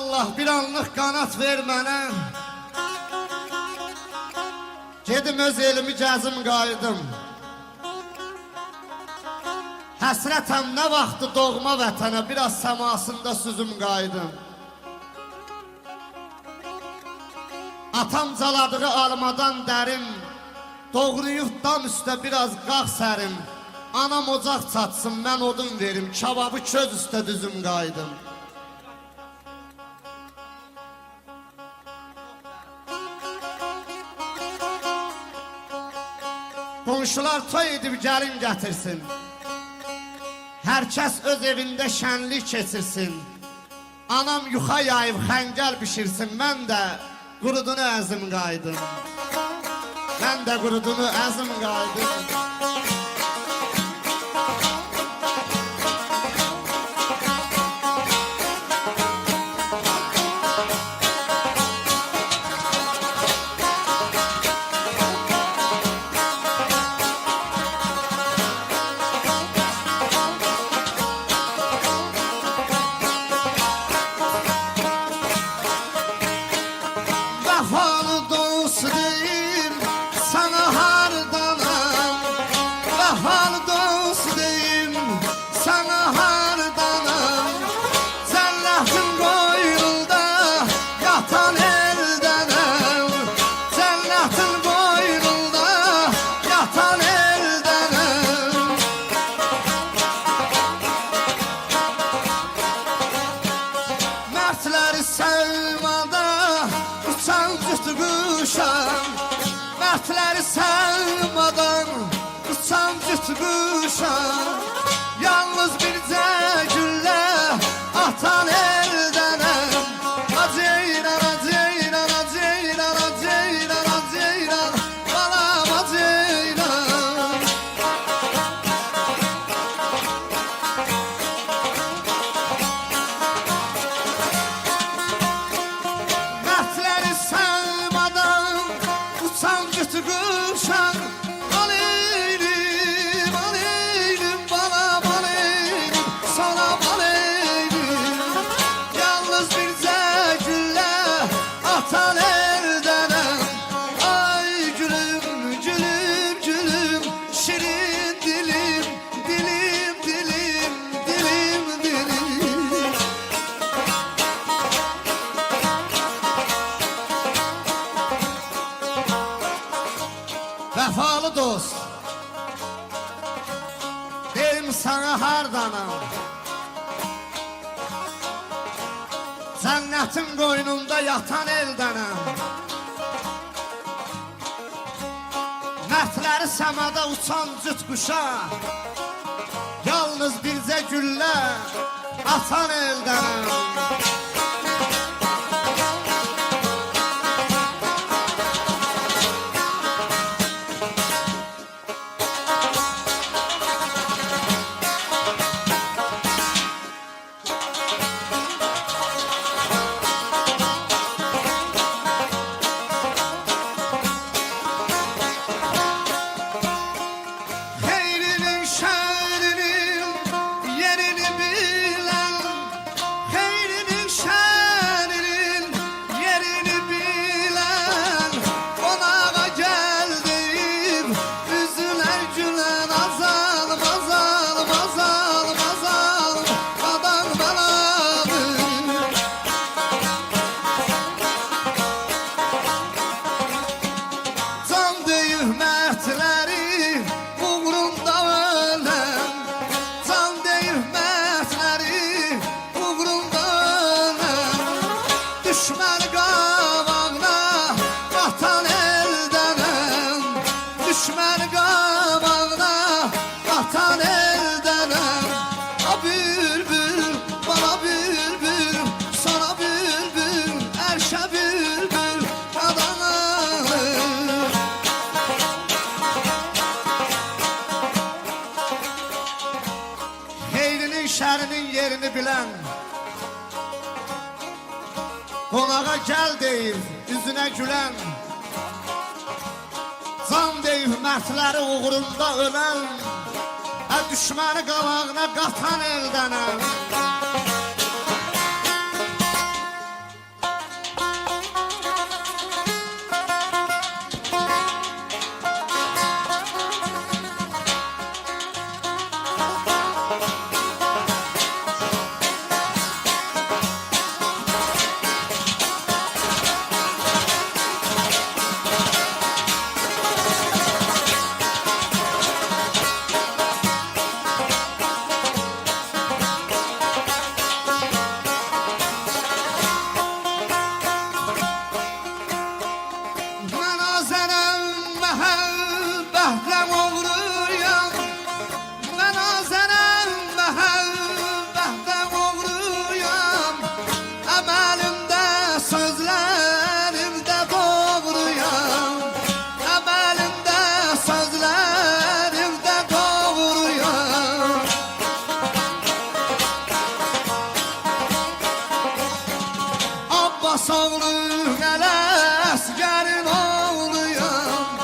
Allah bir anlıq qanat ver mənə. Gedim öz elimi gəzim qayıdım. Həsrətəm nə vaxtı doğma vətənə, biraz səmasında süzüm qayıdım. Atam caladığı almadan dərim, doğruyub dam üstə biraz qağ sərim. Anam ocaq çatsın, mən odun verim, kebabı köz üstə düzüm qayıdım. Qonşular toy edib gəlin gətirsin. Hər kəs öz evində şənlik keçirsin. Anam yuxa yayıb xəngəl bişirsin. Mən də qurudunu əzim qaydım. Mən də qurudunu əzim qaydım. Mərtləri səlmadan uçan cütmüşəm. Yalnız bircə güllə atan eldənəm. Aceyran, aceyran, aceyran, aceyran, aceyran, balam aceyran. Mərtləri səlmadan uçan cütmüşəm. Aleylim, aleylim, balam aleylim, sana aleylim. Yalnız bircə güllə atan eldənəm. Ay gülüm, gülüm, gülüm, şirin dilim, dilim, dilim, dilim, dilim. Vəfalı dost, deyim sana hardanam. Cənnətin qoynunda yatan eldənəm. Mərtləri səmada uçan cüt quşa, yalnız bircə güllə atan eldənəm. Xeyrinin şərinin yerini bilən, xeyrinin şərinin yerini bilən, qonağa gəl deyib üzülər gülən. Azalım, azalım, azalım, azalım, qadan baladır. Can deyib mərtləri uğrunda öləm. Can deyib mərtləri uğrunda öləm. Düşmən qabağına qatan eldənəm. Düşmən qabağına qatan eldənəm. A bülbül, bana bülbül, sana bülbül, ərşə bülbül, qadanım. Xeyrinin şərinin yerini bilən, qonağa gəl deyir üzünə gülən. Can deyib mərtləri uğrunda ölən. Düşməni qabağına qatan eldənəm. Abbas oğlu Ələsgərin oğluyam.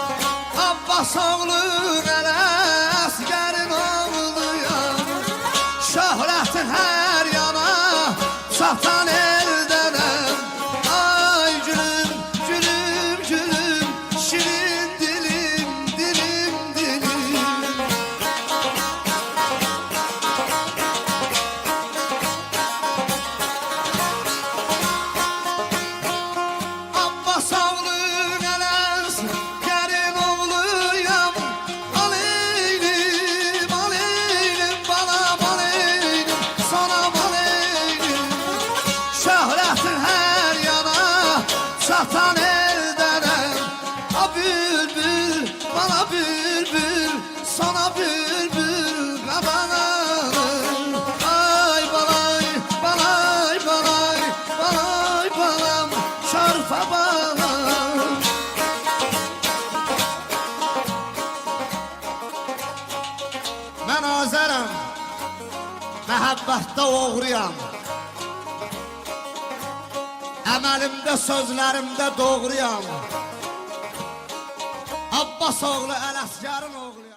Abbas oğlu Ələsgərin oğluyam. Şöhrətin hər yana çatan eldənəm. Ay gülüm, gülüm, gülüm, şirin dilim, dilim, dilim. Abbas oğlu Ələsgərin oğluyam. Aleylim, aleylim, balam aleylim, sanam aleylim. Şöhrətin hər yana çatan eldənəm. A bülbül, bana bülbül, sana bülbül, qabanalım. Ay balay, balay, balay, balay, balam, şarfa balam. Mən Azərəm, məhəbbətdə oğruyam. Əməlimdə, sözlərimdə doğruyam. Abbas oğlu Ələsgərin oğluyam.